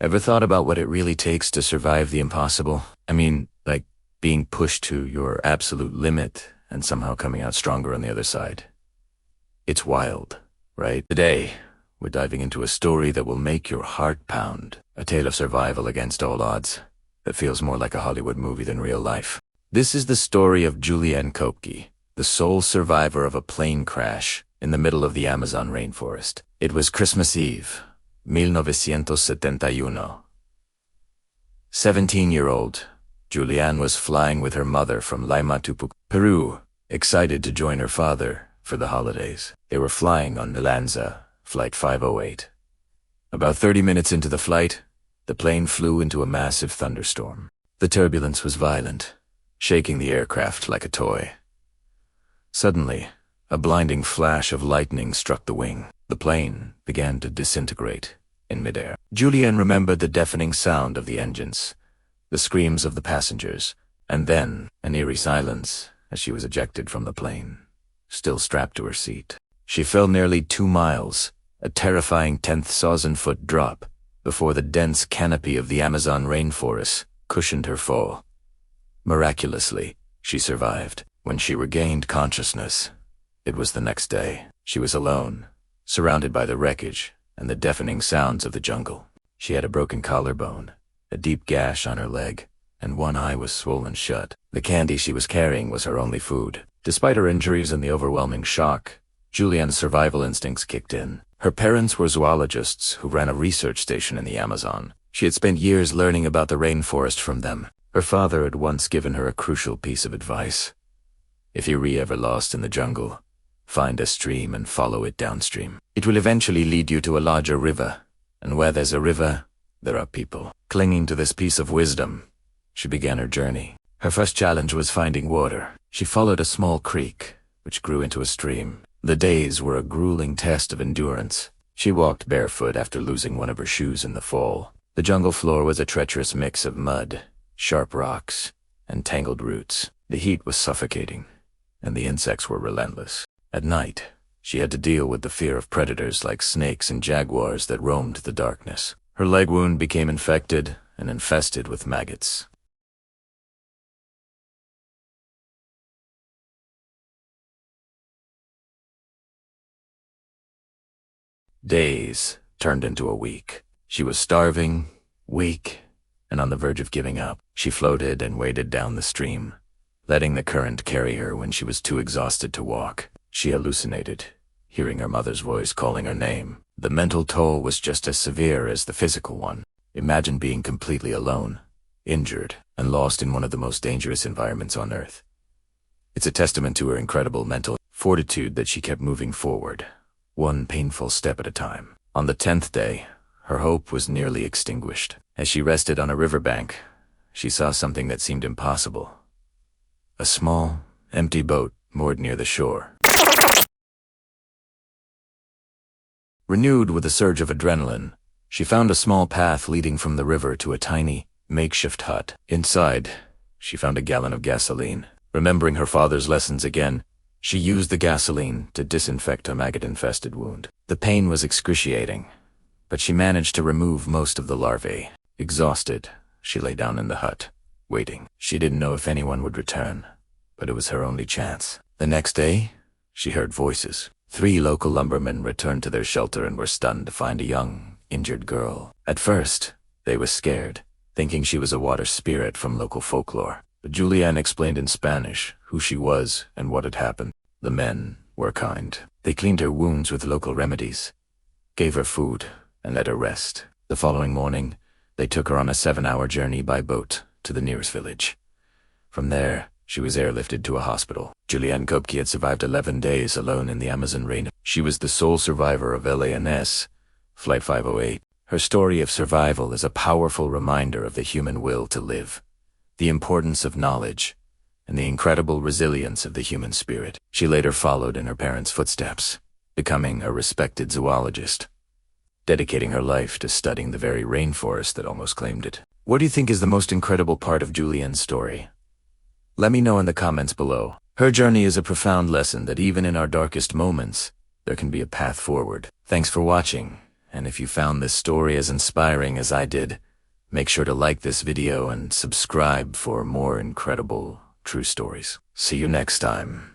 Ever thought about what it really takes to survive the impossible? I mean, like being pushed to your absolute limit and somehow coming out stronger on the other side. It's wild, right? Today, we're diving into a story that will make your heart pound. A tale of survival against all odds that feels more like a Hollywood movie than real life. This is the story of Juliane Koepcke, the sole survivor of a plane crash in the middle of the Amazon rainforest. It was Christmas Eve, 1971. 17-year-old Juliane was flying with her mother from Lima to Peru, excited to join her father for the holidays. They were flying on Milanza, Flight 508. About 30 minutes into the flight, the plane flew into a massive thunderstorm. The turbulence was violent, shaking the aircraft like a toy. Suddenly, a blinding flash of lightning struck the wing. The plane began to disintegrate in midair. Juliane remembered the deafening sound of the engines, the screams of the passengers, and then an eerie silence as she was ejected from the plane, still strapped to her seat. She fell nearly 2 miles, a terrifying 10,000-foot drop, before the dense canopy of the Amazon rainforest cushioned her fall. Miraculously, she survived. When she regained consciousness, it was the next day. She was alone, surrounded by the wreckage and the deafening sounds of the jungle. She had a broken collarbone, a deep gash on her leg, and one eye was swollen shut. The candy she was carrying was her only food. Despite her injuries and the overwhelming shock, Juliane's survival instincts kicked in. Her parents were zoologists who ran a research station in the Amazon. She had spent years learning about the rainforest from them. Her father had once given her a crucial piece of advice. If you're ever lost in the jungle, find a stream and follow it downstream. It will eventually lead you to a larger river, and where there's a river, there are people. Clinging to this piece of wisdom, she began her journey. Her first challenge was finding water. She followed a small creek, which grew into a stream. The days were a grueling test of endurance. She walked barefoot after losing one of her shoes in the fall. The jungle floor was a treacherous mix of mud, sharp rocks, and tangled roots. The heat was suffocating, and the insects were relentless. At night, she had to deal with the fear of predators like snakes and jaguars that roamed the darkness. Her leg wound became infected and infested with maggots. Days turned into a week. She was starving, weak, and on the verge of giving up. She floated and waded down the stream, letting the current carry her when she was too exhausted to walk. She hallucinated, hearing her mother's voice calling her name. The mental toll was just as severe as the physical one. Imagine being completely alone, injured, and lost in one of the most dangerous environments on Earth. It's a testament to her incredible mental fortitude that she kept moving forward, one painful step at a time. On the 10th day, her hope was nearly extinguished. As she rested on a riverbank, she saw something that seemed impossible. A small, empty boat moored near the shore. Renewed with a surge of adrenaline, she found a small path leading from the river to a tiny, makeshift hut. Inside, she found a gallon of gasoline. Remembering her father's lessons again, she used the gasoline to disinfect a maggot-infested wound. The pain was excruciating, but she managed to remove most of the larvae. Exhausted, she lay down in the hut, waiting. She didn't know if anyone would return, but it was her only chance. The next day, she heard voices. 3 local lumbermen returned to their shelter and were stunned to find a young, injured girl. At first, they were scared, thinking she was a water spirit from local folklore. But Juliane explained in Spanish who she was and what had happened. The men were kind. They cleaned her wounds with local remedies, gave her food, and let her rest. The following morning, they took her on a 7-hour journey by boat to the nearest village. From there, she was airlifted to a hospital. Juliane Koepcke had survived 11 days alone in the Amazon rain. She was the sole survivor of LANS, Flight 508. Her story of survival is a powerful reminder of the human will to live, the importance of knowledge, and the incredible resilience of the human spirit. She later followed in her parents' footsteps, becoming a respected zoologist, dedicating her life to studying the very rainforest that almost claimed it. What do you think is the most incredible part of Juliane's story? Let me know in the comments below. Her journey is a profound lesson that even in our darkest moments, there can be a path forward. Thanks for watching, And if you found this story as inspiring as I did, make sure to like this video and subscribe for more incredible true stories. See you next time.